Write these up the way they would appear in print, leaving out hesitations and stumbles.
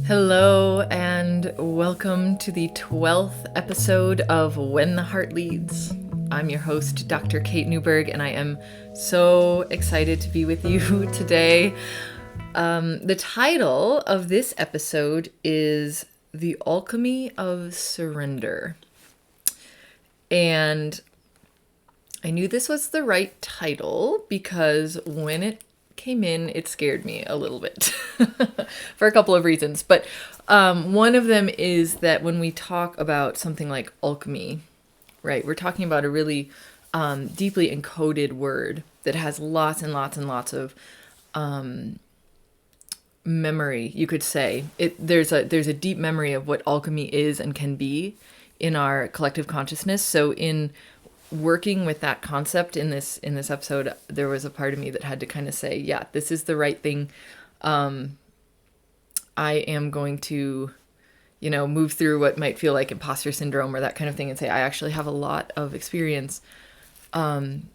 Hello, and welcome to the 12th episode of When the Heart Leads. I'm your host, Dr. Kate Newburgh, and I am so excited to be with you today. The title of this episode is The Alchemy of Surrender. And I knew this was the right title because when it came in, it scared me a little bit for a couple of reasons. But one of them is that when we talk about something like alchemy, right, we're talking about a really deeply encoded word that has lots and lots and lots of memory, you could say. There's a deep memory of what alchemy is and can be in our collective consciousness. So in working with that concept in this episode, there was a part of me that had to kind of say, yeah, this is the right thing. I am going to, move through what might feel like imposter syndrome or that kind of thing and say, I actually have a lot of experience and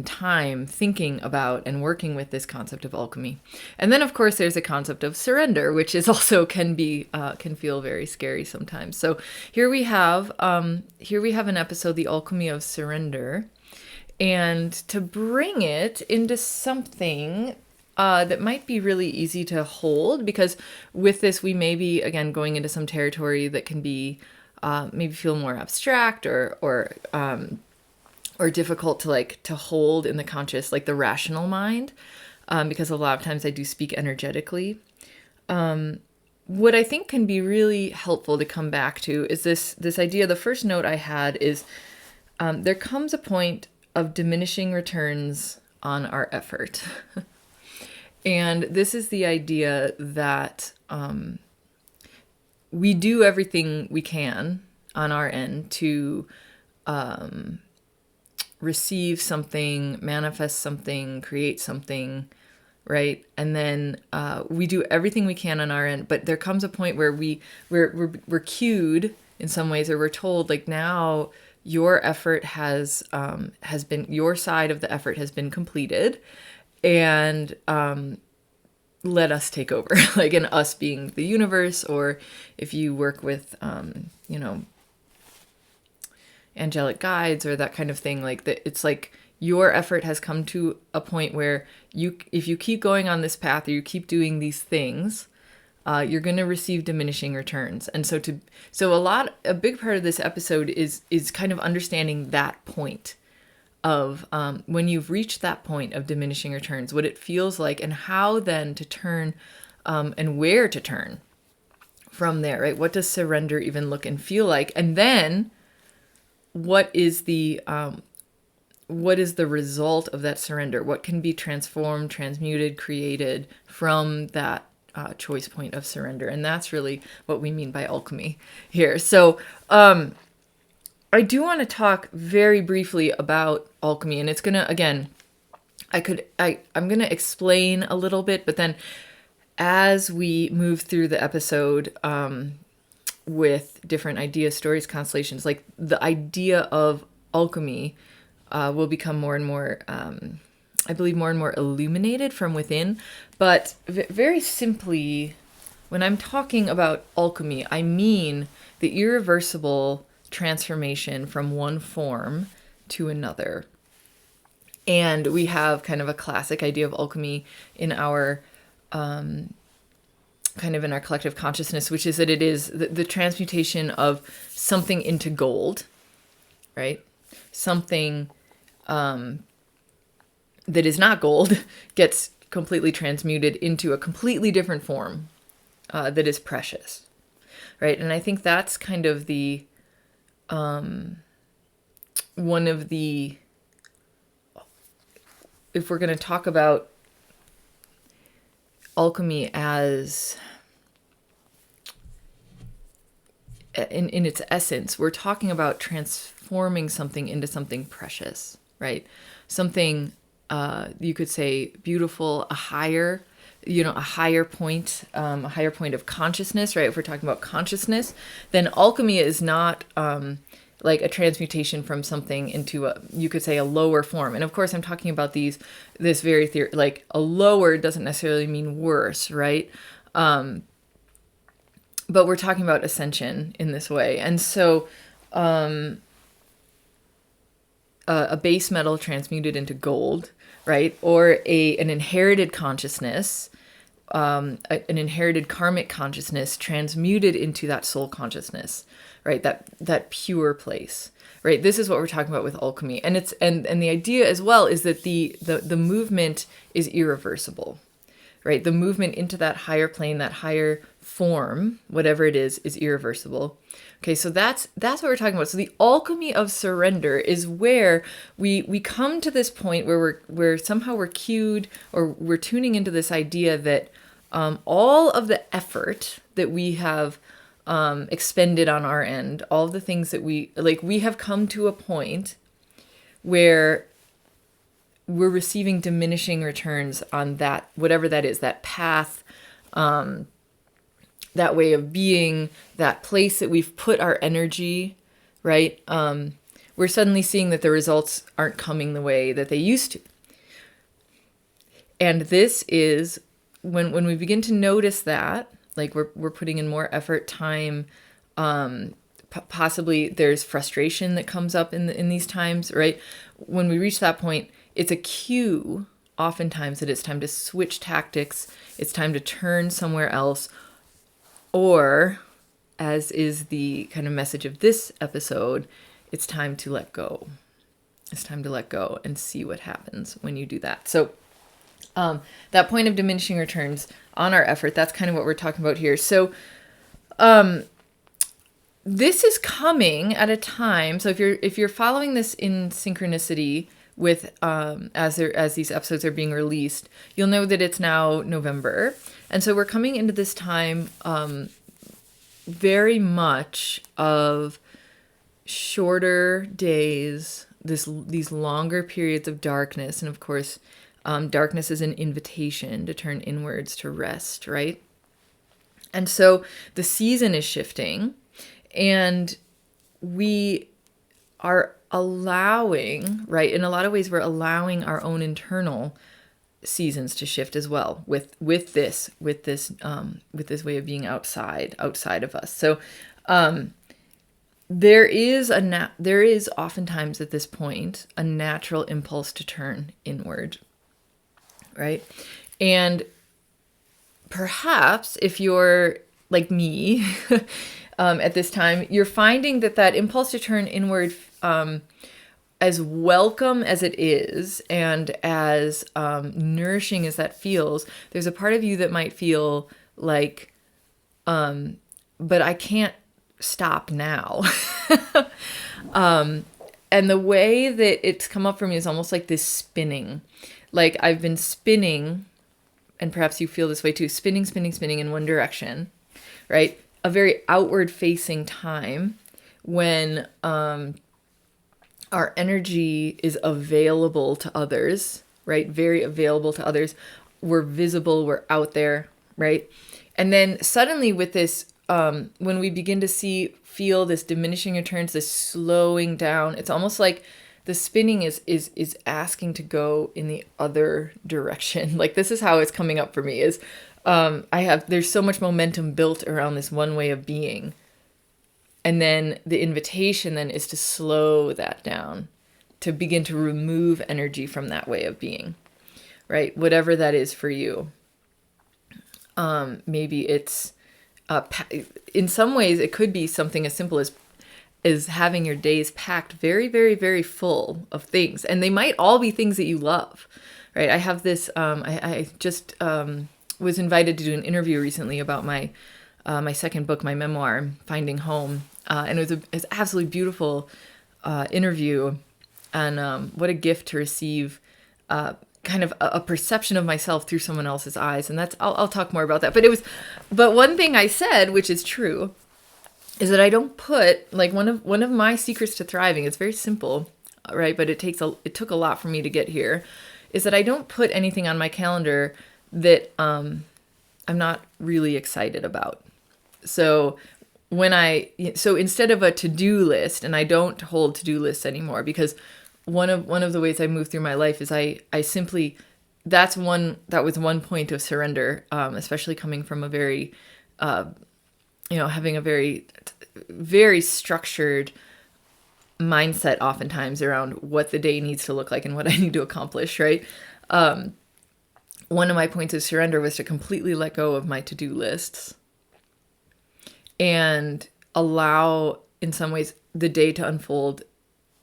time thinking about and working with this concept of alchemy. And then of course there's a concept of surrender, which is also can feel very scary sometimes. So here we have an episode, The Alchemy of Surrender, and to bring it into something that might be really easy to hold, because with this we may be again going into some territory that can be maybe feel more abstract or difficult to hold in the conscious, like the rational mind, because a lot of times I do speak energetically. What I think can be really helpful to come back to is this idea. The first note I had is there comes a point of diminishing returns on our effort. And this is the idea that we do everything we can on our end to receive something, manifest something, create something, right? And then we do everything we can on our end, but there comes a point where we're cued in some ways, or we're told, like, now your effort has been, your side of the effort has been completed, and let us take over. Like, in us being the universe, or if you work with angelic guides or that kind of thing, like that, it's like your effort has come to a point where if you keep going on this path, or you keep doing these things, you're going to receive diminishing returns. And so a big part of this episode is kind of understanding that point of when you've reached that point of diminishing returns, what it feels like, and how then to turn and where to turn from there, right? What does surrender even look and feel like? And then what is the result of that surrender? What can be transformed, transmuted, created from that choice point of surrender? And that's really what we mean by alchemy here. So I do want to talk very briefly about alchemy, and it's gonna, again, I'm gonna explain a little bit, but then as we move through the episode, with different ideas, stories, constellations, like the idea of alchemy will become more and more, I believe, more and more illuminated from within. But very simply, when I'm talking about alchemy, I mean the irreversible transformation from one form to another. And we have kind of a classic idea of alchemy in our in our collective consciousness, which is that it is the transmutation of something into gold, right? Something that is not gold gets completely transmuted into a completely different form that is precious, right? And I think that's kind of the one of the, if we're going to talk about alchemy as in its essence, we're talking about transforming something into something precious, right? Something you could say beautiful, a higher point of consciousness, right? If we're talking about consciousness, then alchemy is not like a transmutation from something into you could say a lower form. And of course, I'm talking about this very theory, like a lower doesn't necessarily mean worse, right? but we're talking about ascension in this way. And so a base metal transmuted into gold, right? Or an inherited consciousness, an inherited karmic consciousness transmuted into that soul consciousness, right? That pure place, right? This is what we're talking about with alchemy. And it's and the idea as well is that the movement is irreversible, right? The movement into that higher plane, that higher form, whatever it is irreversible. Okay, so that's what we're talking about. So the alchemy of surrender is where we come to this point where we're somehow we're cued, or we're tuning into this idea that all of the effort that we have expended on our end, all of the things that we have come to a point where we're receiving diminishing returns on that, whatever that is, that path, that way of being, that place that we've put our energy, right? We're suddenly seeing that the results aren't coming the way that they used to. And this is when we begin to notice that, like we're putting in more effort, time, possibly there's frustration that comes up in these times, right? When we reach that point, it's a cue oftentimes that it's time to switch tactics. It's time to turn somewhere else. Or, as is the kind of message of this episode, it's time to let go. It's time to let go and see what happens when you do that. So that point of diminishing returns on our effort, that's kind of what we're talking about here. So this is coming at a time. So if you're following this in synchronicity with as these episodes are being released, you'll know that it's now November. And so we're coming into this time very much of shorter days, these longer periods of darkness. And of course, darkness is an invitation to turn inwards, to rest, right? And so the season is shifting, and we are allowing, right? In a lot of ways, we're allowing our own internal seasons to shift as well with this way of being outside of us. So there is oftentimes at this point a natural impulse to turn inward, right? And perhaps if you're like me at this time, you're finding that impulse to turn inward, as welcome as it is and as nourishing as that feels, there's a part of you that might feel like, but I can't stop now. And the way that it's come up for me is almost like this spinning. Like I've been spinning, and perhaps you feel this way too, spinning in one direction, right? A very outward facing time when our energy is available to others, right? Very available to others. We're visible, we're out there, right? And then suddenly with this, when we begin to feel this diminishing returns, this slowing down, it's almost like the spinning is asking to go in the other direction. Like this is how it's coming up for me is, there's so much momentum built around this one way of being. And then the invitation then is to slow that down, to begin to remove energy from that way of being, right? Whatever that is for you. Maybe it's, in some ways, it could be something as simple as having your days packed very, very, very full of things. And they might all be things that you love, right? I have this, I just was invited to do an interview recently about my second book, my memoir, Finding Home. And it was an absolutely beautiful interview, and what a gift to receive kind of a perception of myself through someone else's eyes. And I'll talk more about that. But one thing I said, which is true, is that I don't put, like, one of my secrets to thriving, it's very simple, right? But it took a lot for me to get here, is that I don't put anything on my calendar that I'm not really excited about. So instead of a to-do list, and I don't hold to-do lists anymore, because one of the ways I move through my life is I simply, that was one point of surrender, especially coming from a very having a very, very structured mindset oftentimes around what the day needs to look like and what I need to accomplish, right? One of my points of surrender was to completely let go of my to-do lists and allow, in some ways, the day to unfold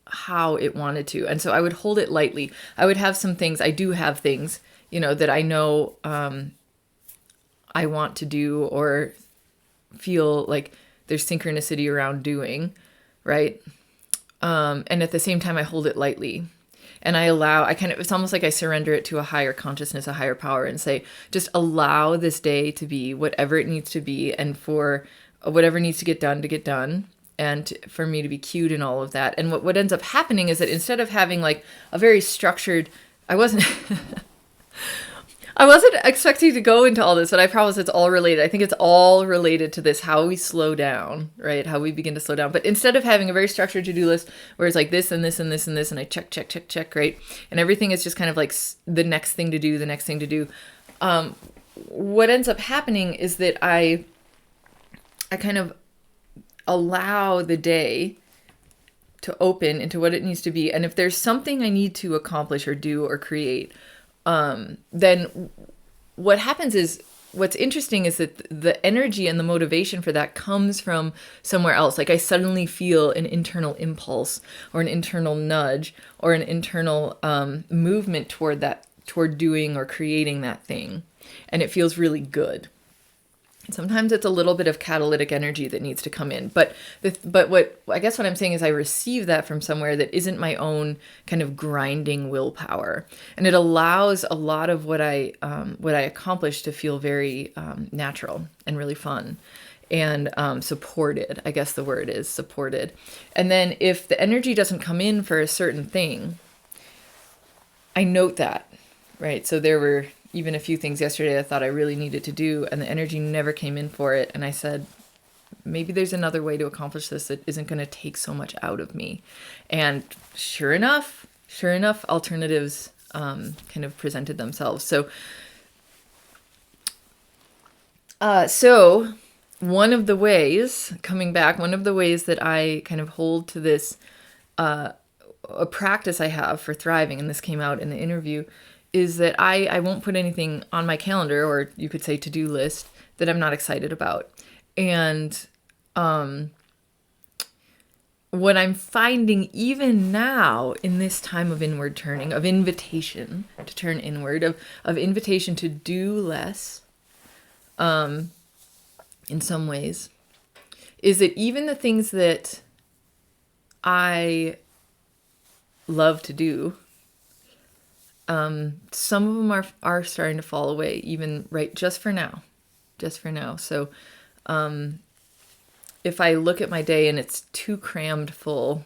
how it wanted to. And so I would hold it lightly. I would have some things, I do have things, that I know I want to do or feel like there's synchronicity around doing, right? And at the same time, I hold it lightly. And it's almost like I surrender it to a higher consciousness, a higher power, and say, just allow this day to be whatever it needs to be, and for whatever needs to get done, and for me to be cued in all of that. And what ends up happening is that instead of having like a very structured, I wasn't expecting to go into all this, but I promise it's all related. I think it's all related to this, how we slow down, right? How we begin to slow down. But instead of having a very structured to-do list where it's like this and this and this and this, and I check, right? And everything is just kind of like the next thing to do, what ends up happening is that I kind of allow the day to open into what it needs to be. And if there's something I need to accomplish or do or create, then what happens is, what's interesting is that the energy and the motivation for that comes from somewhere else. Like I suddenly feel an internal impulse or an internal nudge or an internal movement toward doing or creating that thing. And it feels really good. Sometimes it's a little bit of catalytic energy that needs to come in, but what I'm saying is I receive that from somewhere that isn't my own kind of grinding willpower, and it allows a lot of what I accomplish to feel very natural and really fun and supported. I guess the word is supported. And then if the energy doesn't come in for a certain thing, I note that, right? So there were even a few things yesterday I thought I really needed to do, and the energy never came in for it. And I said, maybe there's another way to accomplish this that isn't going to take so much out of me. And sure enough, alternatives kind of presented themselves. So one of the ways that I kind of hold to this, a practice I have for thriving, and this came out in the interview, is that I won't put anything on my calendar, or you could say to-do list, that I'm not excited about. And what I'm finding even now in this time of inward turning, of invitation to turn inward, of invitation to do less, in some ways, is that even the things that I love to do, some of them are starting to fall away, even right just for now. So if I look at my day and it's too crammed full,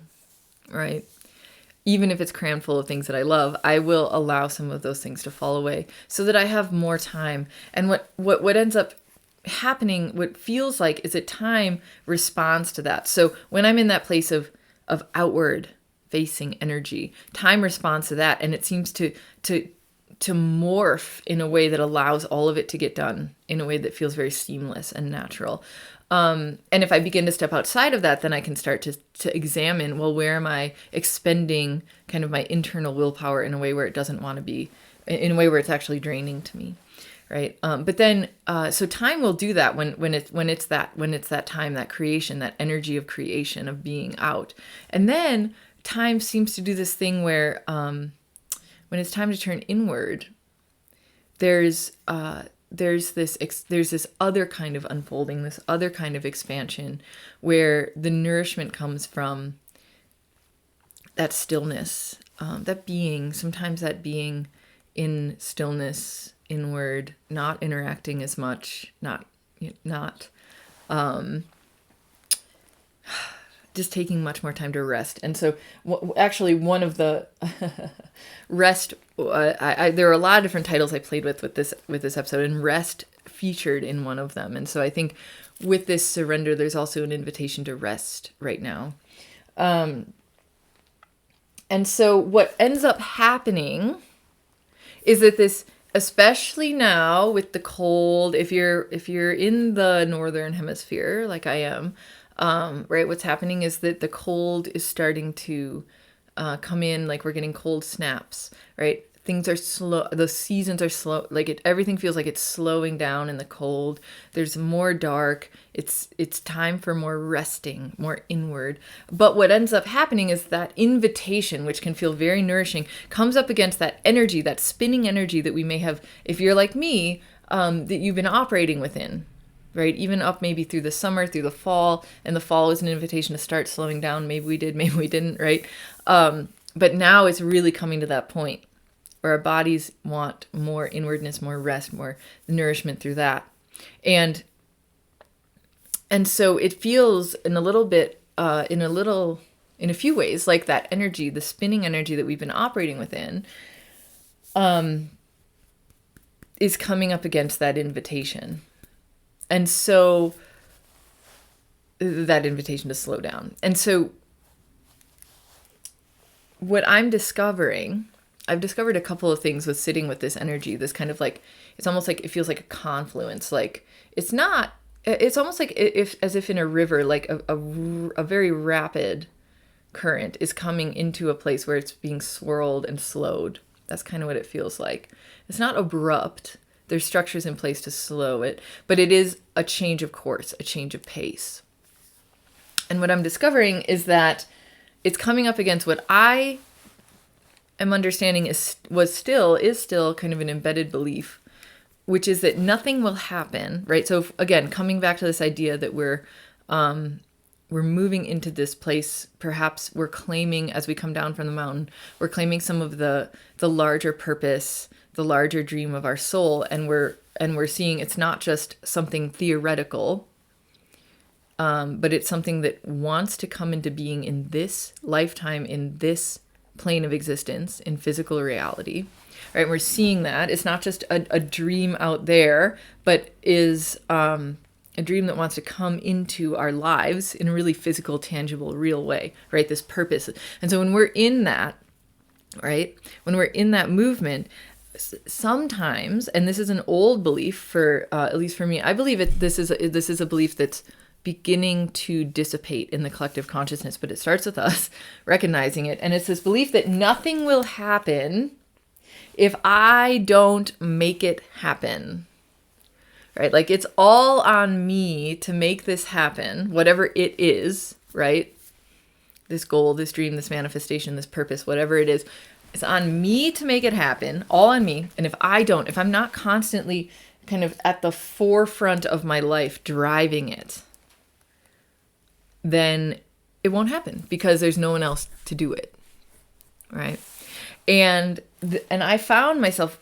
right? Even if it's crammed full of things that I love, I will allow some of those things to fall away so that I have more time. And what ends up happening, what feels like, is that time responds to that. So when I'm in that place of outward facing energy, time responds to that, and it seems to morph in a way that allows all of it to get done in a way that feels very seamless and natural. And if I begin to step outside of that, then I can start to examine, well, where am I expending kind of my internal willpower in a way where it doesn't want to be, in a way where it's actually draining to me, right? But then, so time will do that when it's that time, that creation, that energy of creation, of being out. And then time seems to do this thing where, when it's time to turn inward, there's this other kind of unfolding, this other kind of expansion, where the nourishment comes from that stillness, that being in stillness, inward, not interacting as much, not just taking much more time to rest. And so actually one of the rest, there are a lot of different titles I played with this episode, and rest featured in one of them. And so I think with this surrender, there's also an invitation to rest right now. And so what ends up happening is that this especially now with the cold, if you're in the northern hemisphere like I am, right, what's happening is that the cold is starting to come in, like we're getting cold snaps, right? Things are slow, the seasons are slow, like everything feels like it's slowing down in the cold. There's more dark. It's time for more resting, more inward. But what ends up happening is that invitation, which can feel very nourishing, comes up against that energy, that spinning energy that we may have, if you're like me, that you've been operating within, right? Even up maybe through the summer, through the fall, and the fall is an invitation to start slowing down. Maybe we did, maybe we didn't, right? But now it's really coming to that point where our bodies want more inwardness, more rest, more nourishment through that. And so it feels in a few ways like that energy, the spinning energy that we've been operating within, is coming up against that invitation. And so that invitation to slow down. And so what I've discovered a couple of things with sitting with this energy, this kind of like, it's almost like, it feels like a confluence. Like it's almost like as if in a river, like a very rapid current is coming into a place where it's being swirled and slowed. That's kind of what it feels like. It's not abrupt. There's structures in place to slow it, but it is a change of course, a change of pace. And what I'm discovering is that it's coming up against what I am understanding is still kind of an embedded belief, which is that nothing will happen, right? So again, coming back to this idea that we're moving into this place, perhaps we're claiming as we come down from the mountain, we're claiming some of the larger purpose, the larger dream of our soul, and we're seeing it's not just something theoretical, but it's something that wants to come into being in this lifetime, in this plane of existence, in physical reality, right? We're seeing that it's not just a dream out there, but is a dream that wants to come into our lives in a really physical, tangible, real way, right? This purpose. And so when we're in that, right, when we're in that movement, sometimes, and this is an old belief for, at least for me, I believe this is a belief that's beginning to dissipate in the collective consciousness, but it starts with us recognizing it. And it's this belief that nothing will happen if I don't make it happen, right? Like it's all on me to make this happen, whatever it is, right? This goal, this dream, this manifestation, this purpose, whatever it is, it's on me to make it happen, all on me. And if I'm not constantly kind of at the forefront of my life driving it, then it won't happen because there's no one else to do it, right? And I find myself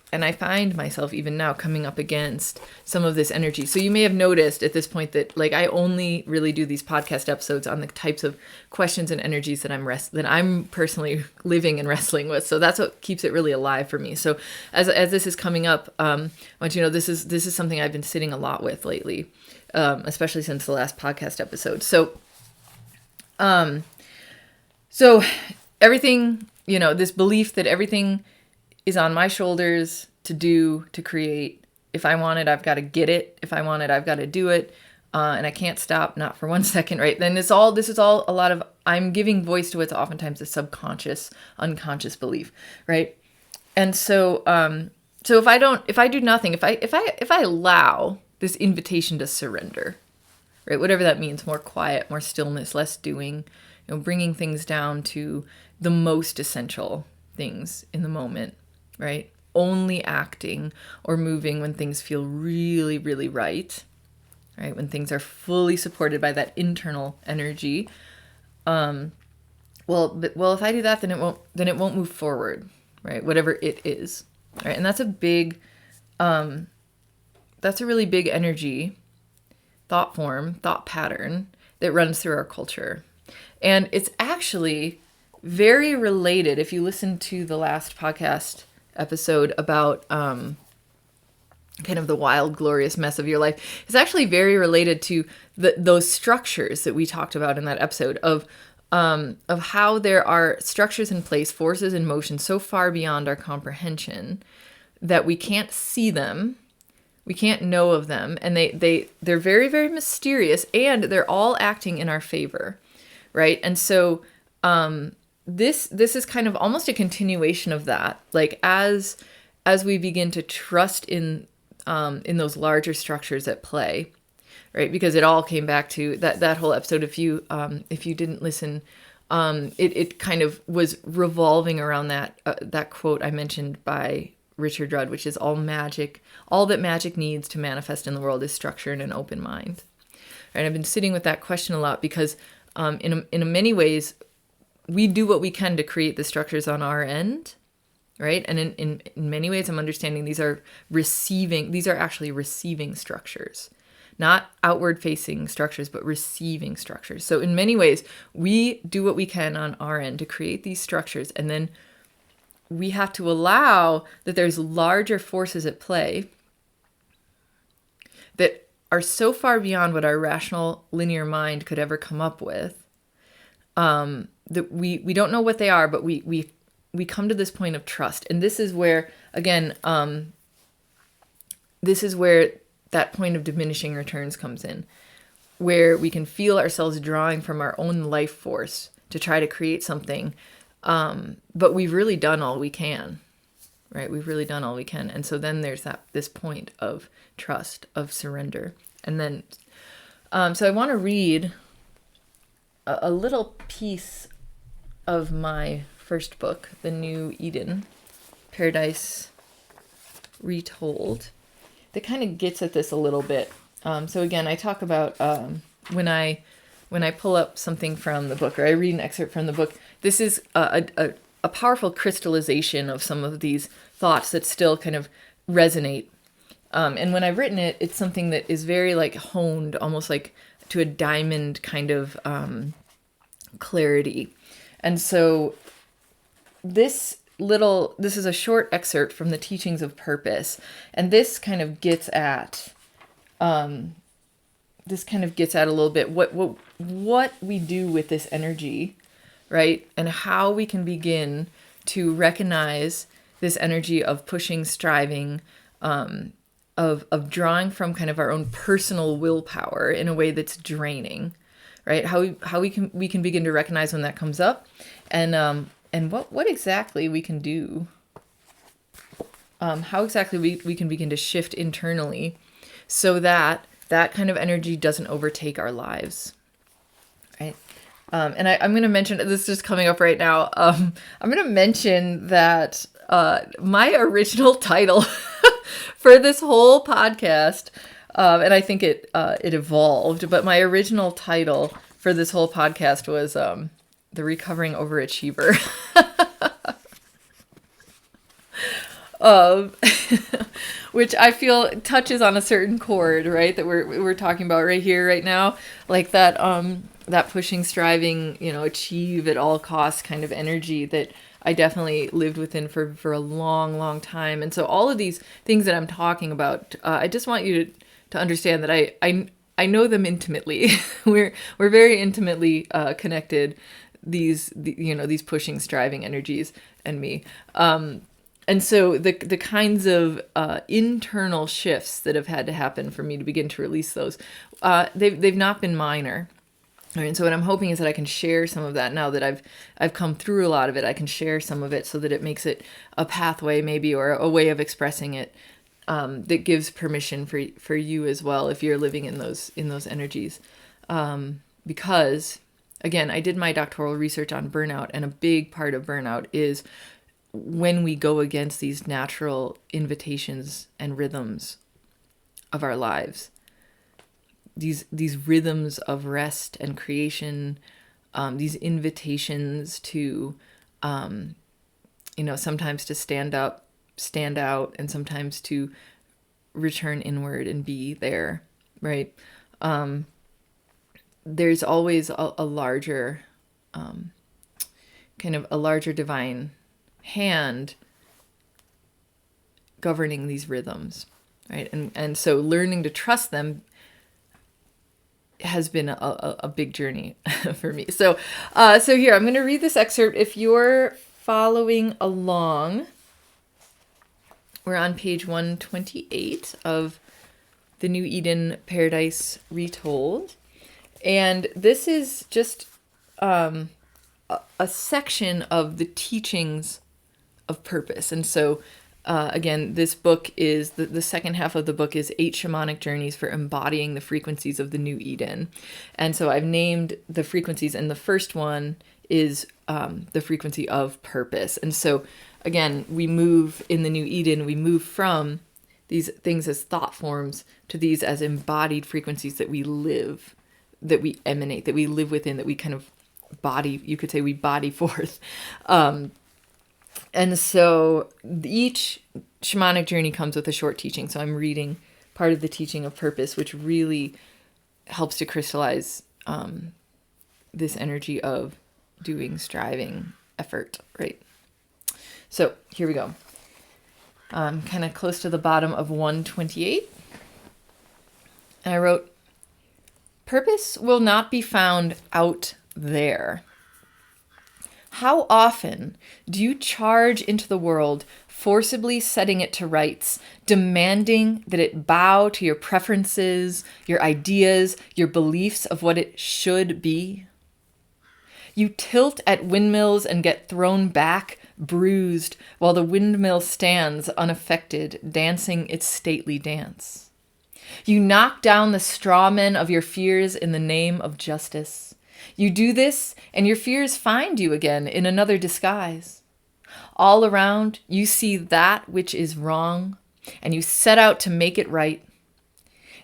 even now coming up against some of this energy. So you may have noticed at this point that like I only really do these podcast episodes on the types of questions and energies that I'm personally living and wrestling with. So that's what keeps it really alive for me. So as this is coming up, I want you to know this is something I've been sitting a lot with lately, especially since the last podcast episode. So everything, this belief that everything is on my shoulders to do, to create. If I want it, I've got to get it. If I want it, I've got to do it. And I can't stop, not for 1 second, right? Then this is all a lot of, I'm giving voice to what's oftentimes a subconscious, unconscious belief, right? And so, if I do nothing, if I allow this invitation to surrender, right? Whatever that means, more quiet, more stillness, less doing, bringing things down to the most essential things in the moment, right? Only acting or moving when things feel really, really right? When things are fully supported by that internal energy. Well, if I do that, then it won't move forward, right? Whatever it is, right? And that's a really big energy, thought form, thought pattern that runs through our culture. And it's actually very related. If you listen to the last podcast episode about kind of the wild, glorious mess of your life, it's actually very related to those structures that we talked about in that episode of how there are structures in place, forces in motion so far beyond our comprehension that we can't see them, we can't know of them, and they're very, very mysterious, and they're all acting in our favor, right? And so this is kind of almost a continuation of that. Like as we begin to trust in those larger structures at play, right? Because it all came back to that whole episode. If you didn't listen, it kind of was revolving around that quote I mentioned by Richard Rudd, which is all that magic needs to manifest in the world is structure and an open mind. And I've been sitting with that question a lot because in many ways we do what we can to create the structures on our end, right? And in many ways I'm understanding these are actually receiving structures. Not outward facing structures, but receiving structures. So in many ways, we do what we can on our end to create these structures, and then we have to allow that there's larger forces at play that are so far beyond what our rational linear mind could ever come up with, that we don't know what they are, but we come to this point of trust. And this is where, again, that point of diminishing returns comes in, where we can feel ourselves drawing from our own life force to try to create something. But we've really done all we can, right? We've really done all we can. And so then there's this point of trust, of surrender. And then, so I want to read a little piece of my first book, The New Eden, Paradise Retold, that kind of gets at this a little bit. So again, I talk about when I pull up something from the book, or I read an excerpt from the book, this is a powerful crystallization of some of these thoughts that still kind of resonate. And when I've written it, it's something that is very like honed, almost like to a diamond kind of clarity. And so this is a short excerpt from the Teachings of Purpose, and this kind of gets at a little bit what we do with this energy, right? And how we can begin to recognize this energy of pushing, striving, of drawing from kind of our own personal willpower in a way that's draining, right? How we can begin to recognize when that comes up, and what exactly we can do, how exactly we can begin to shift internally so that kind of energy doesn't overtake our lives, right? And I'm going to mention, this is just coming up right now, I'm going to mention that my original title for this whole podcast, and I think it evolved, but my original title for this whole podcast was The Recovering Overachiever. Which I feel touches on a certain chord, right? That we're talking about right here, right now, like that pushing, striving, achieve at all costs kind of energy that I definitely lived within for a long, long time. And so all of these things that I'm talking about, I just want you to understand that I know them intimately. We're very intimately connected. These pushing, striving energies and me. And so the kinds of internal shifts that have had to happen for me to begin to release those, they've not been minor. And so what I'm hoping is that I can share some of that now that I've come through a lot of it. I can share some of it so that it makes it a pathway maybe, or a way of expressing it that gives permission for you as well if you're living in those energies. Because again, I did my doctoral research on burnout, and a big part of burnout is when we go against these natural invitations and rhythms of our lives. These rhythms of rest and creation, these invitations to, sometimes to stand up, stand out, and sometimes to return inward and be there, right? There's always a larger, kind of a larger divine hand governing these rhythms, right? And so learning to trust them has been a big journey for me. So here, I'm going to read this excerpt. If you're following along, We're on page 128 of the New Eden Paradise Retold. And this is just a section of the teachings of purpose. And so, again, this book is, the second half of the book is 8 shamanic journeys for embodying the frequencies of the New Eden. And so I've named the frequencies, and the first one is the frequency of purpose. And so, again, we move in the New Eden, we move from these things as thought forms to these as embodied frequencies that we live, that we emanate, that we live within, that we kind of body, you could say we body forth. And so each shamanic journey comes with a short teaching. So I'm reading part of the teaching of purpose, which really helps to crystallize this energy of doing, striving, effort, right? So here we go. Kind of close to the bottom of 128. And I wrote, purpose will not be found out there. How often do you charge into the world, forcibly setting it to rights, demanding that it bow to your preferences, your ideas, your beliefs of what it should be? You tilt at windmills and get thrown back, bruised, while the windmill stands unaffected, dancing its stately dance. You knock down the straw men of your fears in the name of justice. You do this, and your fears find you again in another disguise. All around, you see that which is wrong, and you set out to make it right.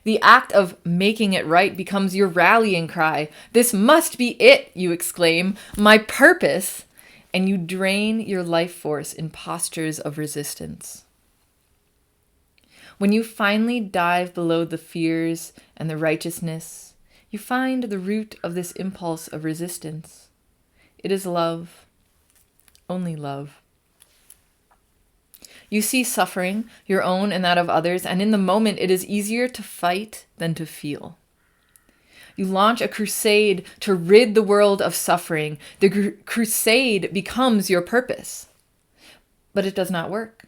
The act of making it right becomes your rallying cry. This must be it, you exclaim, my purpose, and you drain your life force in postures of resistance. When you finally dive below the fears and the righteousness, you find the root of this impulse of resistance. It is love, only love. You see suffering, your own and that of others, and in the moment it is easier to fight than to feel. You launch a crusade to rid the world of suffering. The crusade becomes your purpose. But it does not work.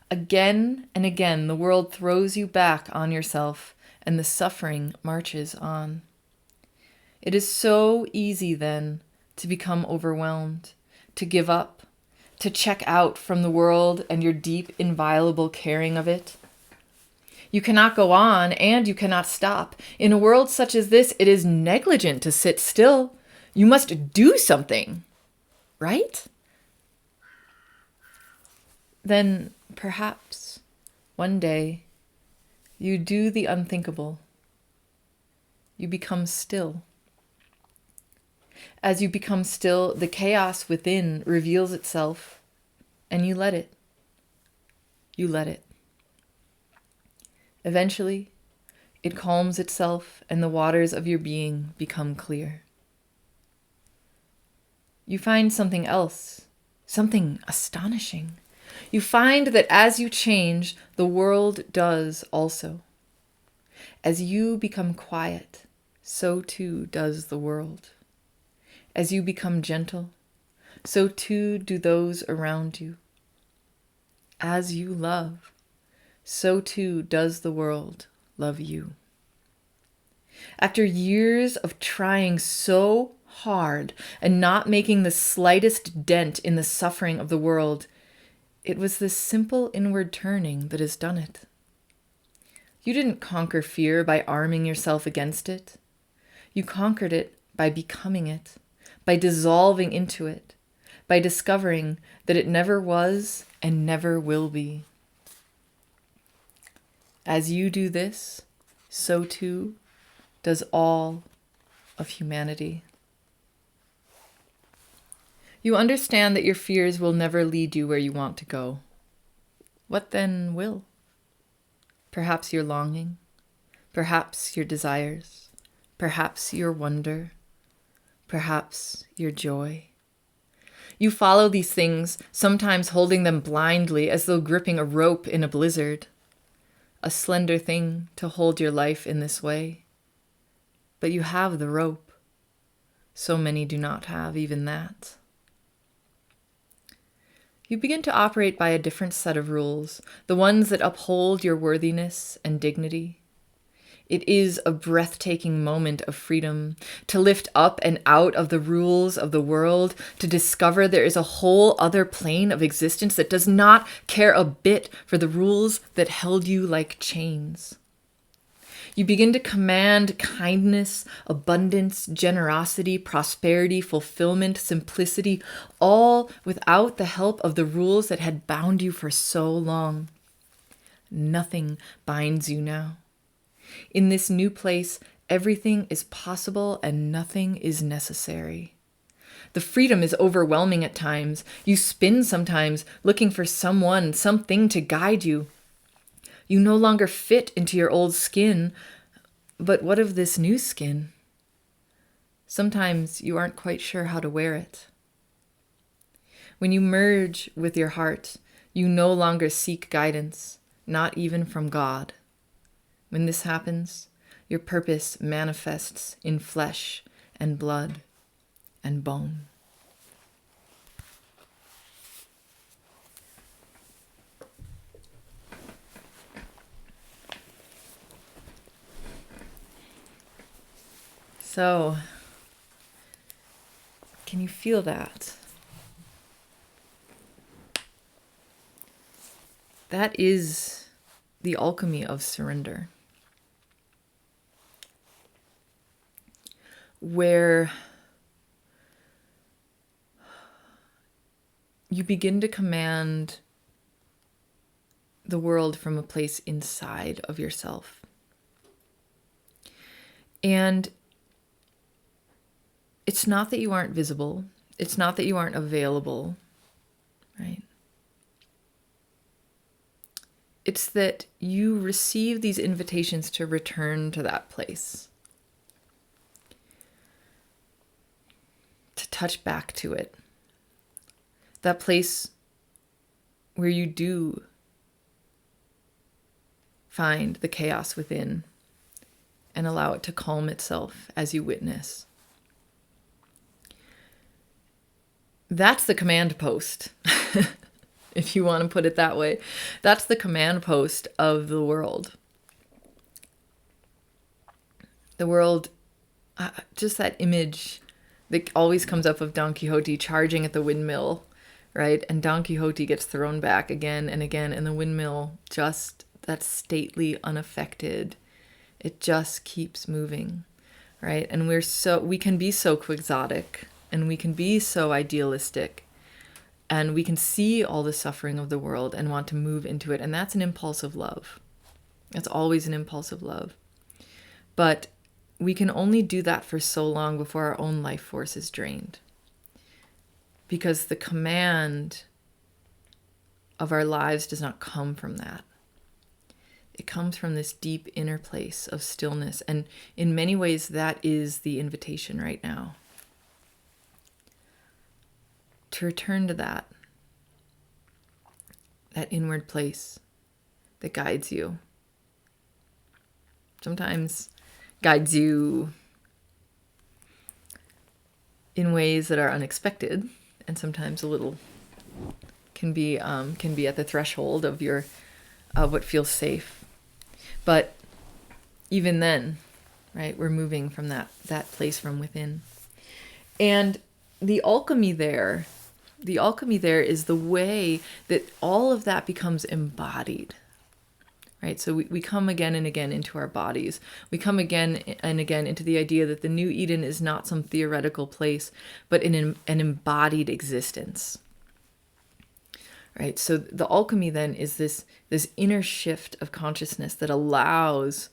Again and again, the world throws you back on yourself, and the suffering marches on. It is so easy then to become overwhelmed, to give up, to check out from the world and your deep, inviolable caring of it. You cannot go on, and you cannot stop. In a world such as this, it is negligent to sit still. You must do something, right? Then perhaps one day you do the unthinkable. You become still. As you become still, the chaos within reveals itself, and you let it. You let it. Eventually, it calms itself, and the waters of your being become clear. You find something else, something astonishing. You find that as you change, the world does also. As you become quiet, so too does the world. As you become gentle, so too do those around you. As you love, so too does the world love you. After years of trying so hard and not making the slightest dent in the suffering of the world, it was this simple inward turning that has done it. You didn't conquer fear by arming yourself against it. You conquered it by becoming it, by dissolving into it, by discovering that it never was and never will be. As you do this, so too does all of humanity. You understand that your fears will never lead you where you want to go. What then will? Perhaps your longing, perhaps your desires, perhaps your wonder, perhaps your joy. You follow these things, sometimes holding them blindly as though gripping a rope in a blizzard. A slender thing to hold your life in this way. But you have the rope. So many do not have even that. You begin to operate by a different set of rules, the ones that uphold your worthiness and dignity. It is a breathtaking moment of freedom to lift up and out of the rules of the world, to discover there is a whole other plane of existence that does not care a bit for the rules that held you like chains. You begin to command kindness, abundance, generosity, prosperity, fulfillment, simplicity, all without the help of the rules that had bound you for so long. Nothing binds you now. In this new place, everything is possible and nothing is necessary. The freedom is overwhelming at times. You spin sometimes, looking for someone, something to guide you. You no longer fit into your old skin, but what of this new skin? Sometimes you aren't quite sure how to wear it. When you merge with your heart, you no longer seek guidance, not even from God. When this happens, your purpose manifests in flesh and blood and bone. So, can you feel that? That is the alchemy of surrender, where you begin to command the world from a place inside of yourself. And it's not that you aren't visible. It's not that you aren't available, right? It's that you receive these invitations to return to that place, to touch back to it. That place where you do find the chaos within and allow it to calm itself as you witness. That's the command post, if you want to put it that way. That's the command post of the world. The world, just that image that always comes up of Don Quixote charging at the windmill, right? And Don Quixote gets thrown back again and again, and the windmill, just that stately, unaffected, it just keeps moving, right? And we can be so quixotic, and we can be so idealistic, and we can see all the suffering of the world and want to move into it. And that's an impulsive love. That's always an impulsive love. But we can only do that for so long before our own life force is drained. Because the command of our lives does not come from that. It comes from this deep inner place of stillness. And in many ways, that is the invitation right now. To return to that inward place that guides you. Sometimes guides you in ways that are unexpected, and sometimes a little can be at the threshold of your what feels safe. But even then, right, we're moving from that place from within. And the alchemy there is the way that all of that becomes embodied, right? So we come again and again into our bodies. We come again and again into the idea that the new Eden is not some theoretical place, but an embodied existence, right? So the alchemy then is this inner shift of consciousness that allows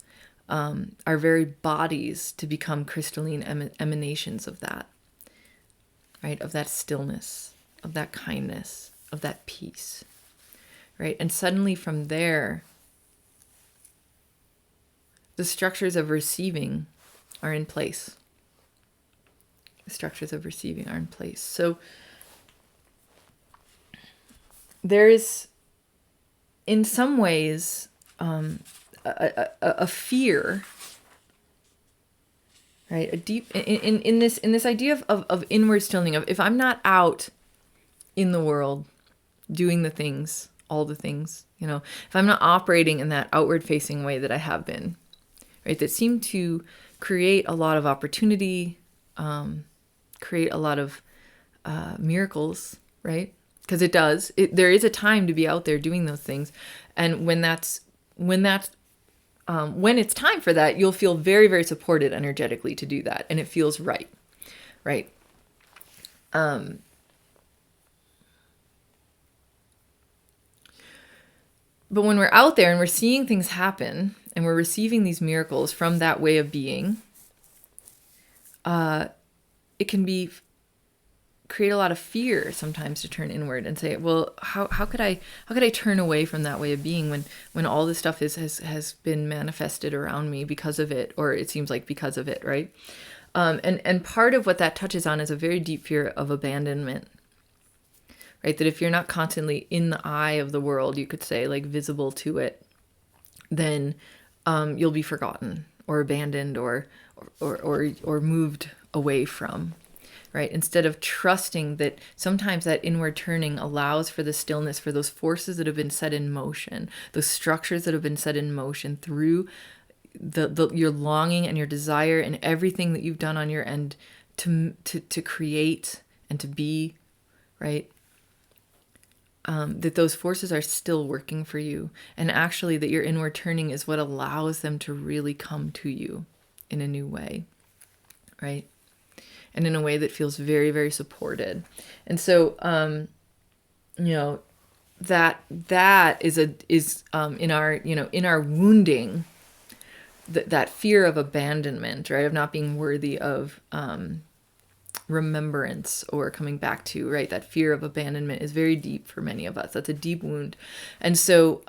our very bodies to become crystalline emanations of that, right? Of that stillness, of that kindness, of that peace, right? And suddenly from there, the structures of receiving are in place. The structures of receiving are in place. So there's, in some ways, a fear, right? A deep in this idea of inward stilling, of if I'm not out in the world, doing the things, all the things, if I'm not operating in that outward facing way that I have been, right, that seem to create a lot of opportunity, create a lot of miracles, right? Because it does. There is a time to be out there doing those things, and when it's time for that, you'll feel very, very supported energetically to do that, and it feels right, right? But when we're out there and we're seeing things happen and we're receiving these miracles from that way of being, it can create a lot of fear sometimes to turn inward and say, well, how could I turn away from that way of being when all this stuff has been manifested around me because of it, or it seems like because of it, right? And part of what that touches on is a very deep fear of abandonment, right? That if you're not constantly in the eye of the world, you could say, like, visible to it, then you'll be forgotten or abandoned or moved away from, right? Instead of trusting that sometimes that inward turning allows for the stillness, for those forces that have been set in motion, those structures that have been set in motion through your longing and your desire and everything that you've done on your end to create and to be, right? That those forces are still working for you, and actually that your inward turning is what allows them to really come to you in a new way, right? And in a way that feels very, very supported. And so, that is in our wounding, that fear of abandonment, right? Of not being worthy of, remembrance or coming back to, right? That fear of abandonment is very deep for many of us. That's a deep wound. And so,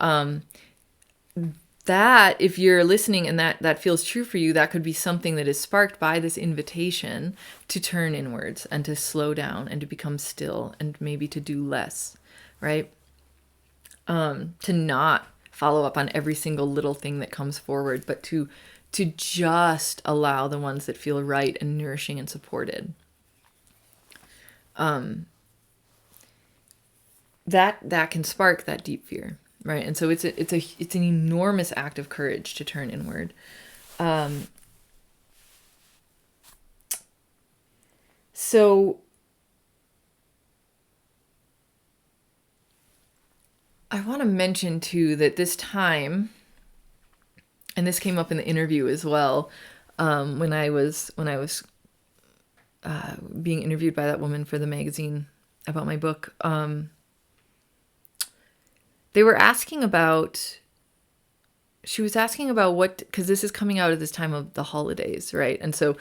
that if you're listening and that feels true for you, that could be something that is sparked by this invitation to turn inwards and to slow down and to become still and maybe to do less, right? To not follow up on every single little thing that comes forward, but to just allow the ones that feel right and nourishing and supported. That can spark that deep fear. Right. And so it's an enormous act of courage to turn inward. So I want to mention too that this time, and this came up in the interview as well, when I was being interviewed by that woman for the magazine about my book, she was asking about what, because this is coming out at this time of the holidays, right? And so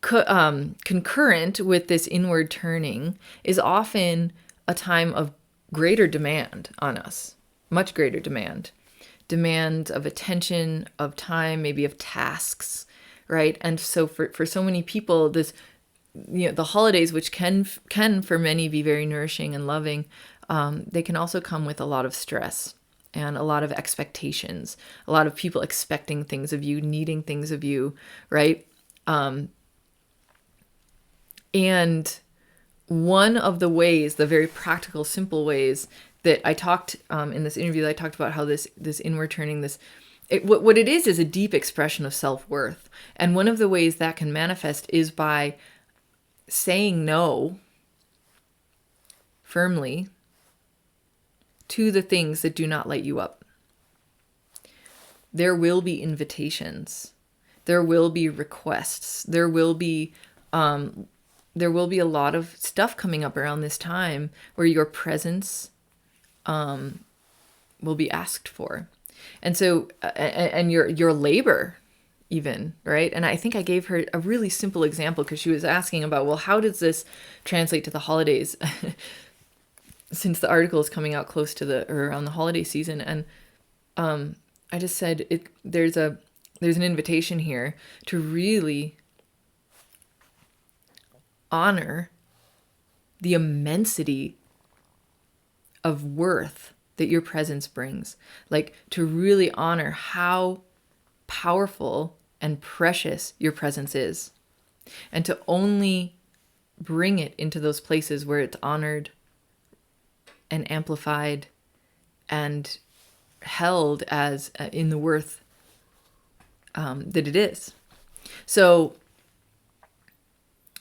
concurrent with this inward turning is often a time of greater demand on us, much greater demand of attention, of time, maybe of tasks, right? And so for so many people, this, the holidays, which can for many be very nourishing and loving, they can also come with a lot of stress and a lot of expectations, a lot of people expecting things of you, needing things of you, right? And one of the ways, the very practical, simple ways that I talked in this interview, I talked about how this inward turning, what it is a deep expression of self-worth. And one of the ways that can manifest is by saying no firmly to the things that do not light you up. There will be invitations. There will be requests. There will be a lot of stuff coming up around this time where your presence will be asked for. And so, and your labor even, right? And I think I gave her a really simple example because she was asking about, well, how does this translate to the holidays? Since the article is coming out close to around the holiday season. And I just said, there's an invitation here to really honor the immensity of worth that your presence brings. Like, to really honor how powerful and precious your presence is. And to only bring it into those places where it's honored, and amplified and held as in the worth that it is. So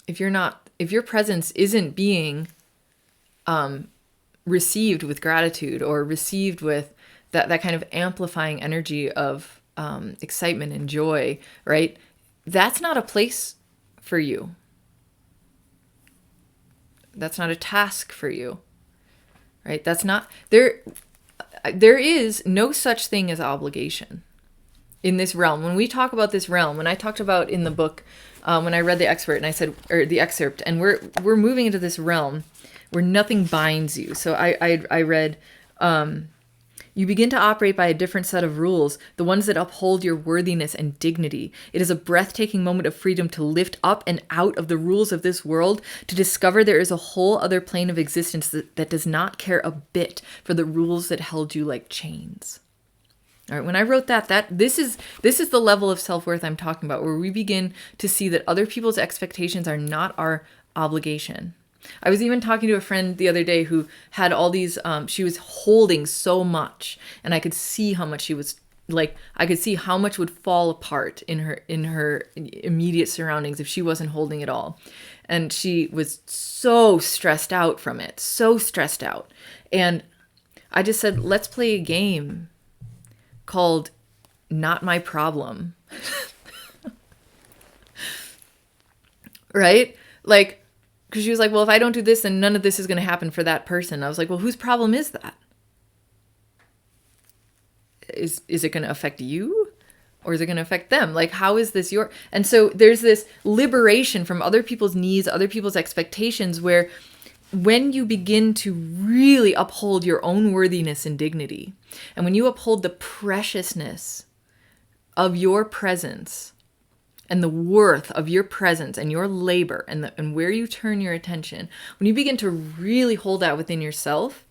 if your presence isn't being received with gratitude or received with that kind of amplifying energy of excitement and joy, right? That's not a place for you. That's not a task for you, right? That's not there. There is no such thing as obligation in this realm. When we talk about this realm, when I talked about in the book, when I read the excerpt and I said, or the excerpt, and we're moving into this realm where nothing binds you. So I read, you begin to operate by a different set of rules, the ones that uphold your worthiness and dignity. It is a breathtaking moment of freedom to lift up and out of the rules of this world, to discover there is a whole other plane of existence that does not care a bit for the rules that held you like chains. All right, when I wrote that this is the level of self-worth I'm talking about, where we begin to see that other people's expectations are not our obligation. I was even talking to a friend the other day who had all these, she was holding so much, and I could see how much she was, like, I could see how much would fall apart in her immediate surroundings if she wasn't holding it all. And she was so stressed out from it, so stressed out. And I just said, let's play a game called Not My Problem. Right? Like, because she was like, well, if I don't do this, then none of this is going to happen for that person. I was like, well, whose problem is that? Is it going to affect you? Or is it going to affect them? Like, how is this your... And so there's this liberation from other people's needs, other people's expectations, where when you begin to really uphold your own worthiness and dignity, and when you uphold the preciousness of your presence, and the worth of your presence and your labor and where you turn your attention, when you begin to really hold that within yourself,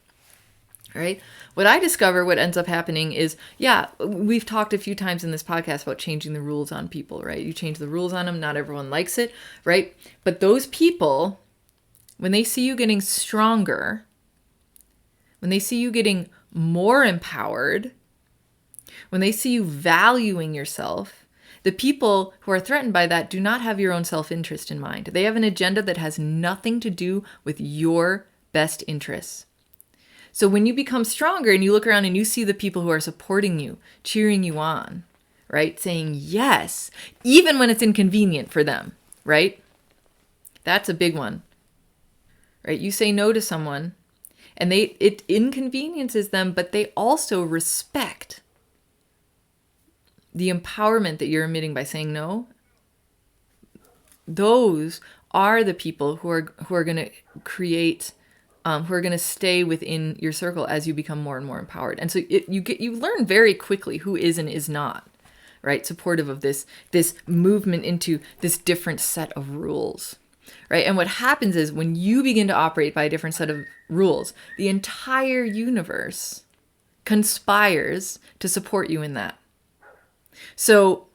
right? What I discover, what ends up happening is, yeah, we've talked a few times in this podcast about changing the rules on people, right? You change the rules on them, not everyone likes it, right? But those people, when they see you getting stronger, when they see you getting more empowered, when they see you valuing yourself, the people who are threatened by that do not have your own self-interest in mind. They have an agenda that has nothing to do with your best interests. So when you become stronger and you look around and you see the people who are supporting you, cheering you on, right? Saying yes, even when it's inconvenient for them, right? That's a big one, right? You say no to someone and it inconveniences them, but they also respect the empowerment that you're emitting by saying no. Those are the people who are going to create, who are going to stay within your circle as you become more and more empowered. And so you learn very quickly who is and is not, right? Supportive of this movement into this different set of rules, right? And what happens is when you begin to operate by a different set of rules, the entire universe conspires to support you in that. So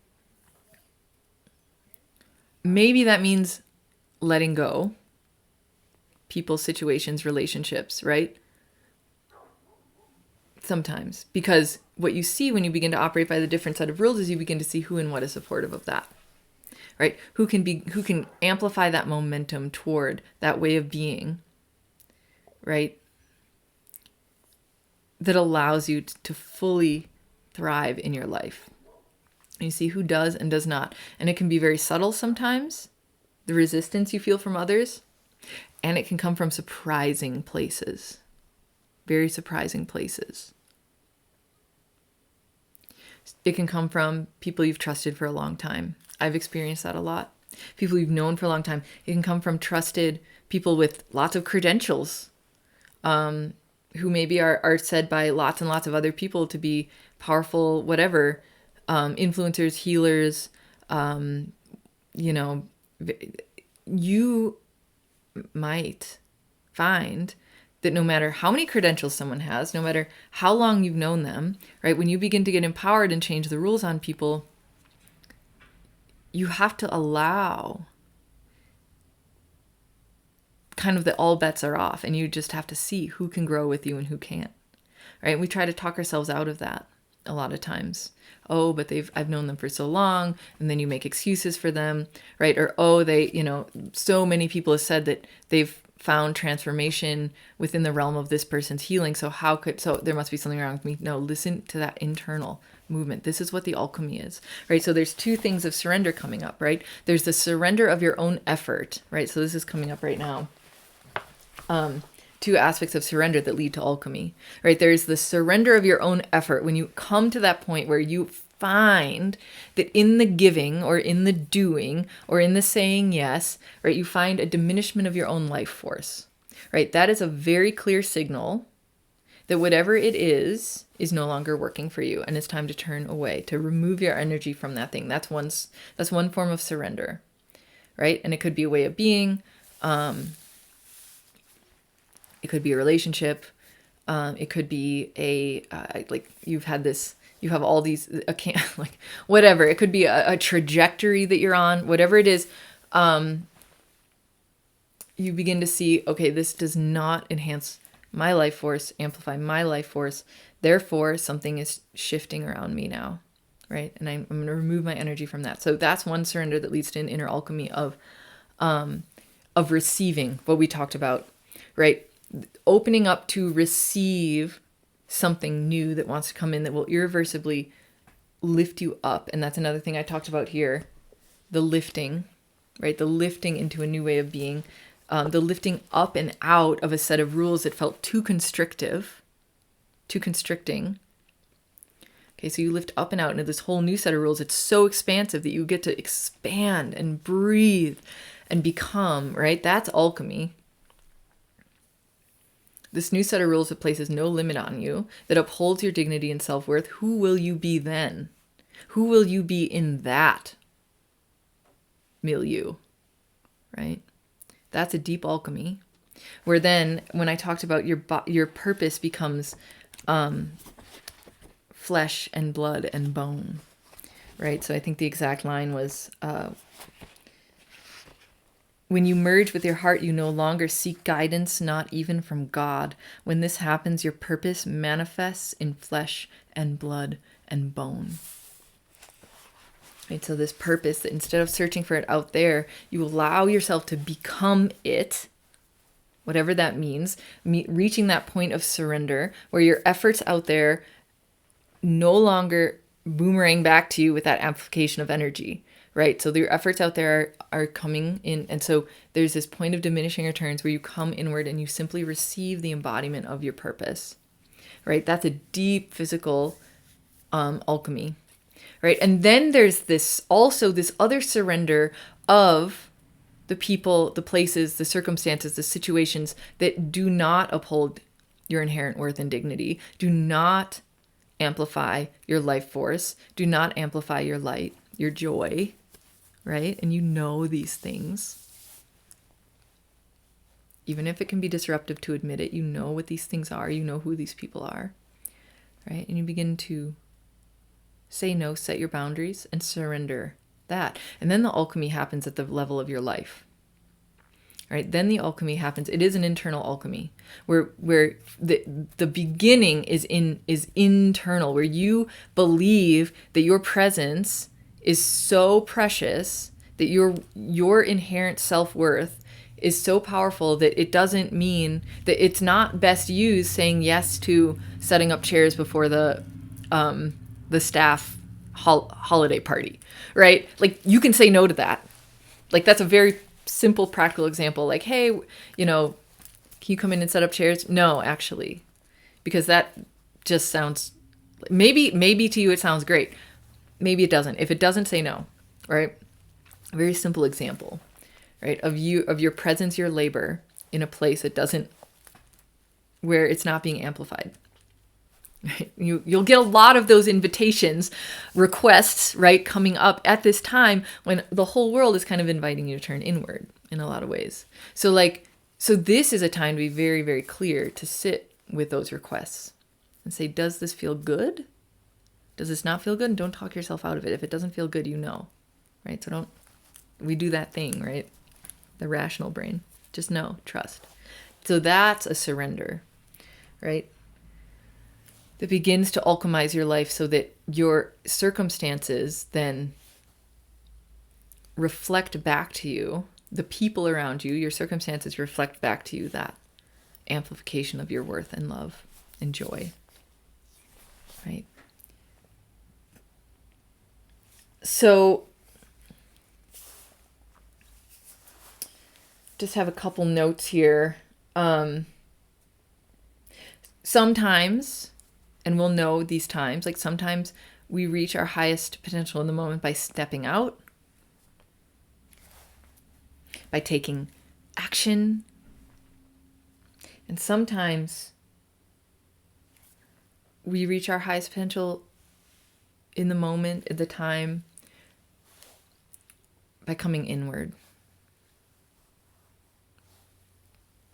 maybe that means letting go people, situations, relationships, right? Sometimes, because what you see when you begin to operate by the different set of rules is you begin to see who and what is supportive of that, right? Who can amplify that momentum toward that way of being, right? That allows you to fully thrive in your life. And you see who does and does not. And it can be very subtle sometimes, the resistance you feel from others. And it can come from surprising places. Very surprising places. It can come from people you've trusted for a long time. I've experienced that a lot. People you've known for a long time. It can come from trusted people with lots of credentials, who maybe are said by lots and lots of other people to be powerful, whatever, influencers, healers. You might find that no matter how many credentials someone has, no matter how long you've known them, right, when you begin to get empowered and change the rules on people, you have to allow kind of that all bets are off, and you just have to see who can grow with you and who can't, right? We try to talk ourselves out of that a lot of times. Oh, but I've known them for so long, and then you make excuses for them, right? Or, oh, so many people have said that they've found transformation within the realm of this person's healing. So there must be something wrong with me. No, listen to that internal movement. This is what the alchemy is, right? So there's two things of surrender coming up, right? There's the surrender of your own effort, right? So this is coming up right now. Two aspects of surrender that lead to alchemy, right? There's the surrender of your own effort. When you come to that point where you find that in the giving or in the doing or in the saying yes, right, you find a diminishment of your own life force, right? That is a very clear signal that whatever it is no longer working for you, and it's time to turn away, to remove your energy from that thing. That's one form of surrender, right? And it could be a way of being. It could be a relationship. It could be you have all these, whatever. It could be a trajectory that you're on, whatever it is. You begin to see, okay, this does not enhance my life force, amplify my life force. Therefore, something is shifting around me now, right? And I'm going to remove my energy from that. So that's one surrender that leads to an inner alchemy of receiving what we talked about, right? Opening up to receive something new that wants to come in that will irreversibly lift you up. And that's another thing I talked about here, the lifting, right? The lifting into a new way of being, the lifting up and out of a set of rules that felt too constricting. Okay, so you lift up and out into this whole new set of rules. It's so expansive that you get to expand and breathe and become, right? That's alchemy. This new set of rules that places no limit on you, that upholds your dignity and self-worth. Who will you be then? Who will you be in that milieu, right? That's a deep alchemy. Where then, when I talked about your purpose becomes flesh and blood and bone, right? So I think the exact line was, when you merge with your heart, you no longer seek guidance, not even from God. When this happens, your purpose manifests in flesh and blood and bone. Right? So this purpose, that instead of searching for it out there, you allow yourself to become it, whatever that means, reaching that point of surrender where your efforts out there no longer boomerang back to you with that amplification of energy. Right. So your efforts out there are coming in. And so there's this point of diminishing returns where you come inward and you simply receive the embodiment of your purpose. Right. That's a deep physical alchemy. Right. And then there's this other surrender of the people, the places, the circumstances, the situations that do not uphold your inherent worth and dignity, do not amplify your life force, do not amplify your light, your joy. Right? And you know these things. Even if it can be disruptive to admit it, you know what these things are. You know who these people are. Right? And you begin to say no, set your boundaries, and surrender that. And then the alchemy happens at the level of your life. Right? Then the alchemy happens. It is an internal alchemy where the beginning is internal, where you believe that your presence is so precious, that your inherent self-worth is so powerful that it doesn't mean that it's not best used saying yes to setting up chairs before the staff holiday party, right? Like you can say no to that. Like that's a very simple, practical example. Like, hey, can you come in and set up chairs? No, actually, because that just sounds, maybe to you it sounds great. Maybe it doesn't. If it doesn't, say no, right? A very simple example, right? Of your presence, your labor in a place where it's not being amplified. Right? You'll get a lot of those invitations, requests, right, coming up at this time when the whole world is kind of inviting you to turn inward in a lot of ways. So this is a time to be very, very clear, to sit with those requests and say, does this feel good? Does this not feel good? And don't talk yourself out of it. If it doesn't feel good, right? So we do that thing, right? The rational brain. Just know, trust. So that's a surrender, right? That begins to alchemize your life so that your circumstances then reflect back to you, the people around you, your circumstances reflect back to you that amplification of your worth and love and joy, right? So just have a couple notes here. Sometimes, and we'll know these times, like sometimes we reach our highest potential in the moment by stepping out, by taking action. And sometimes we reach our highest potential in the moment, at the time, by coming inward.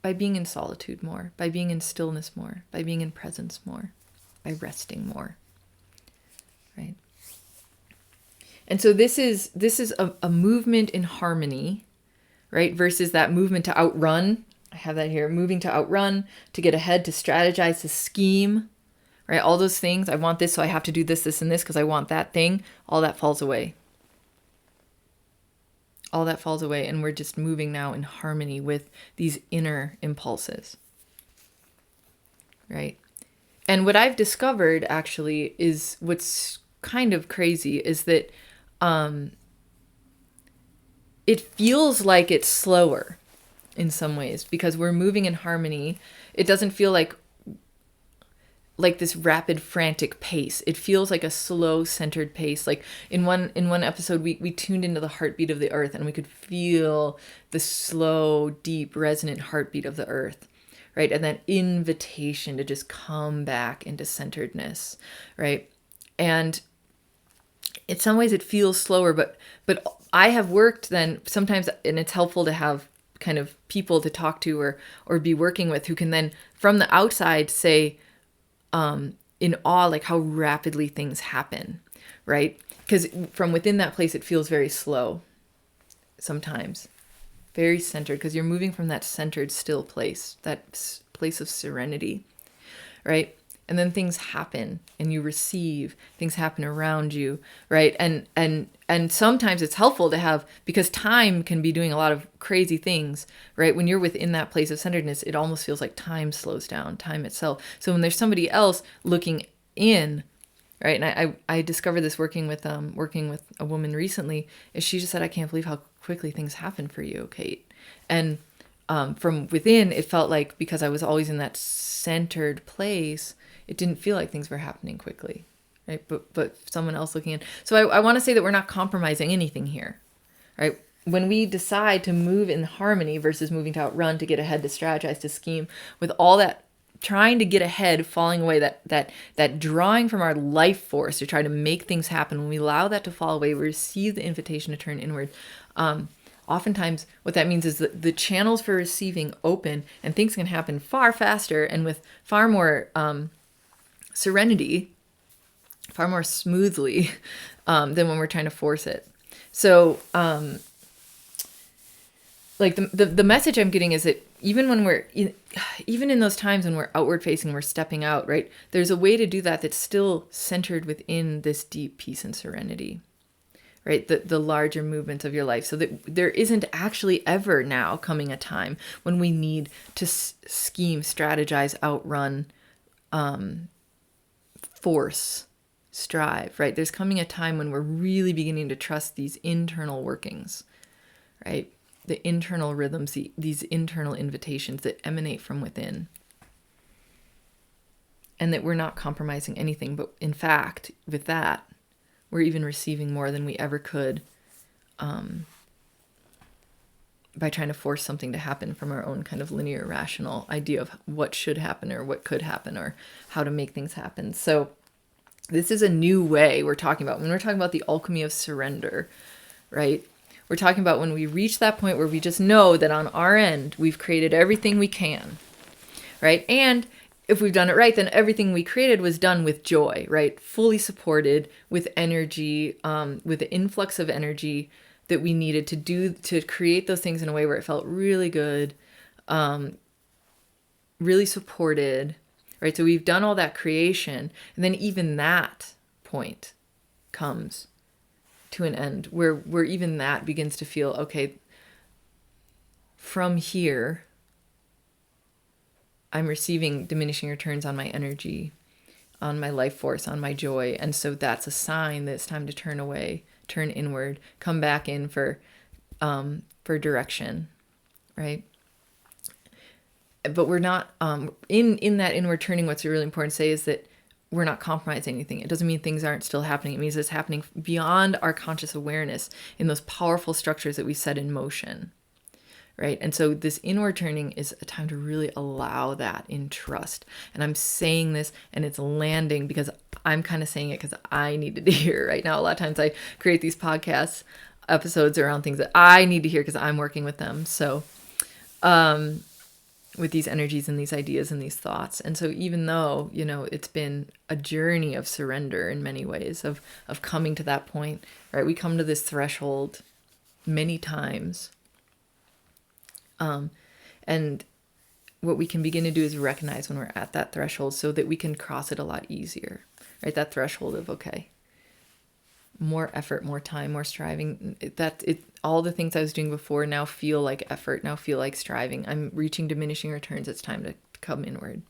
By being in solitude more, by being in stillness more, by being in presence more, by resting more, right? And so this is a movement in harmony, right? Versus that movement to outrun. I have that here, moving to outrun, to get ahead, to strategize, to scheme, right? All those things. I want this, so I have to do this, this, and this because I want that thing. All that falls away. All that falls away, and we're just moving now in harmony with these inner impulses, right? And what I've discovered actually is what's kind of crazy is that it feels like it's slower in some ways because we're moving in harmony. It doesn't feel like this rapid, frantic pace. It feels like a slow, centered pace. Like in one episode, we tuned into the heartbeat of the earth, and we could feel the slow, deep, resonant heartbeat of the earth, right? And that invitation to just come back into centeredness, right? And in some ways, it feels slower, but I have worked then sometimes, and it's helpful to have kind of people to talk to or be working with who can then from the outside say, in awe, like how rapidly things happen, right? Because from within that place, it feels very slow sometimes, very centered, because you're moving from that centered, still place, that place of serenity, right? And then things happen and you receive, things happen around you, right? And sometimes it's helpful to have, because time can be doing a lot of crazy things, right? When you're within that place of centeredness, it almost feels like time slows down, time itself. So when there's somebody else looking in, right? And I discovered this working with a woman recently, is she just said, I can't believe how quickly things happen for you, Kate. And from within, it felt like because I was always in that centered place, it didn't feel like things were happening quickly, right? But someone else looking in. So I want to say that we're not compromising anything here, right? When we decide to move in harmony versus moving to outrun, to get ahead, to strategize, to scheme, with all that trying to get ahead, falling away, that drawing from our life force to try to make things happen, when we allow that to fall away, we receive the invitation to turn inward. Oftentimes what that means is that the channels for receiving open, and things can happen far faster and with far more serenity, far more smoothly than when we're trying to force it. So like the message I'm getting is that even when even in those times when we're outward facing, we're stepping out, right? There's a way to do that that's still centered within this deep peace and serenity, right? The larger movements of your life, so that there isn't actually ever now coming a time when we need to scheme, strategize, outrun, force, strive, right? There's coming a time when we're really beginning to trust these internal workings, right? The internal rhythms, these internal invitations that emanate from within. And that we're not compromising anything, but in fact, with that, we're even receiving more than we ever could by trying to force something to happen from our own kind of linear, rational idea of what should happen or what could happen or how to make things happen. So this is a new way we're talking about. When we're talking about the alchemy of surrender, right? We're talking about when we reach that point where we just know that on our end, we've created everything we can, right? And if we've done it right, then everything we created was done with joy, right? Fully supported with energy, with the influx of energy that we needed to create those things in a way where it felt really good, really supported, right? So we've done all that creation, and then even that point comes to an end where even that begins to feel, okay, from here, I'm receiving diminishing returns on my energy, on my life force, on my joy. And so that's a sign that it's time to turn away, turn inward, come back in for direction, right? But we're not, in that inward turning, what's really important to say is that we're not compromising anything. It doesn't mean things aren't still happening. It means it's happening beyond our conscious awareness in those powerful structures that we set in motion, right? And so this inward turning is a time to really allow that in trust. And I'm saying this and it's landing because I'm kind of saying it because I needed to hear right now. A lot of times I create these podcast episodes around things that I need to hear because I'm working with them. So, with these energies and these ideas and these thoughts. And so even though, it's been a journey of surrender in many ways, of coming to that point, right? We come to this threshold many times. And what we can begin to do is recognize when we're at that threshold so that we can cross it a lot easier, right? That threshold of, okay, more effort, more time, more striving. All the things I was doing before now feel like effort, now feel like striving. I'm reaching diminishing returns. It's time to come inward.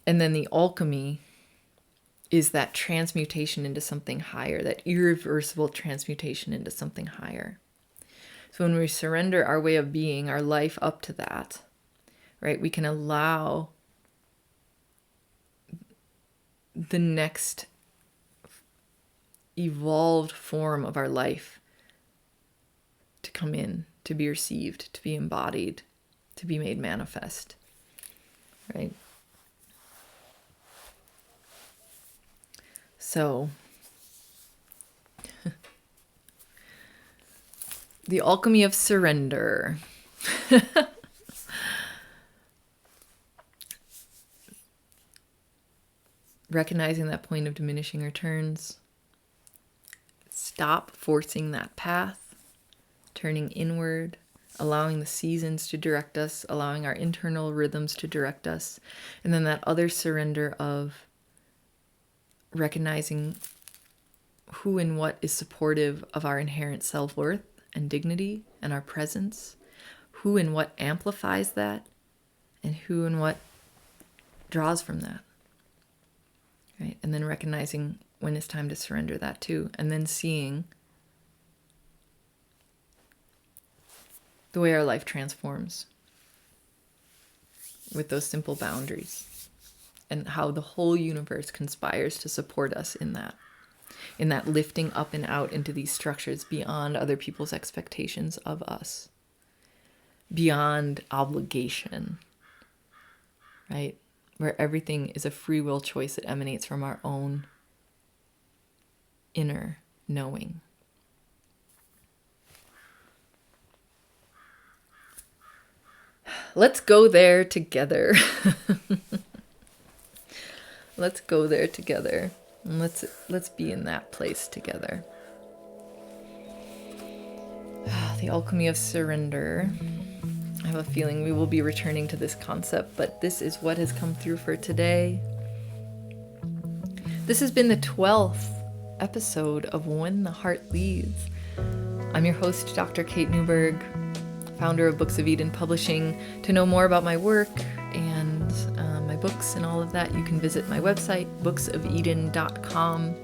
And then the alchemy is that transmutation into something higher, that irreversible transmutation into something higher. So when we surrender our way of being, our life up to that, right, we can allow the next evolved form of our life to come in, to be received, to be embodied, to be made manifest, right? So the alchemy of surrender. Recognizing that point of diminishing returns. Stop forcing that path, turning inward, allowing the seasons to direct us, allowing our internal rhythms to direct us. And then that other surrender of recognizing who and what is supportive of our inherent self-worth and dignity and our presence, who and what amplifies that, and who and what draws from that, right? And then recognizing when it's time to surrender that too, and then seeing the way our life transforms with those simple boundaries, and how the whole universe conspires to support us in that lifting up and out into these structures beyond other people's expectations of us, beyond obligation, right? Where everything is a free will choice that emanates from our own inner knowing. Let's go there together. Let's go there together. And let's be in that place together. The alchemy of surrender. I have a feeling we will be returning to this concept, but this is what has come through for today. This has been the 12th episode of When the Heart Leads. I'm your host, Dr. Kate Newburgh, founder of Books of Eden Publishing. To know more about my work and my books and all of that, you can visit my website, booksofeden.com.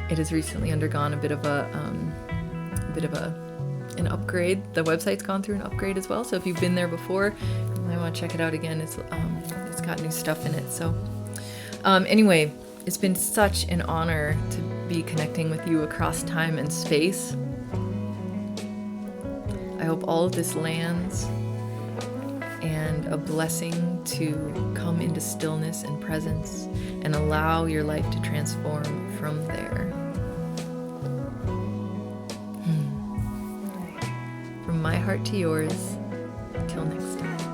It has recently undergone a bit of an upgrade. The website's gone through an upgrade as well. So if you've been there before, you might want to check it out again. It's got new stuff in it. So anyway, it's been such an honor to be connecting with you across time and space. I hope all of this lands, and a blessing to come into stillness and presence and allow your life to transform from there. From my heart to yours, until next time.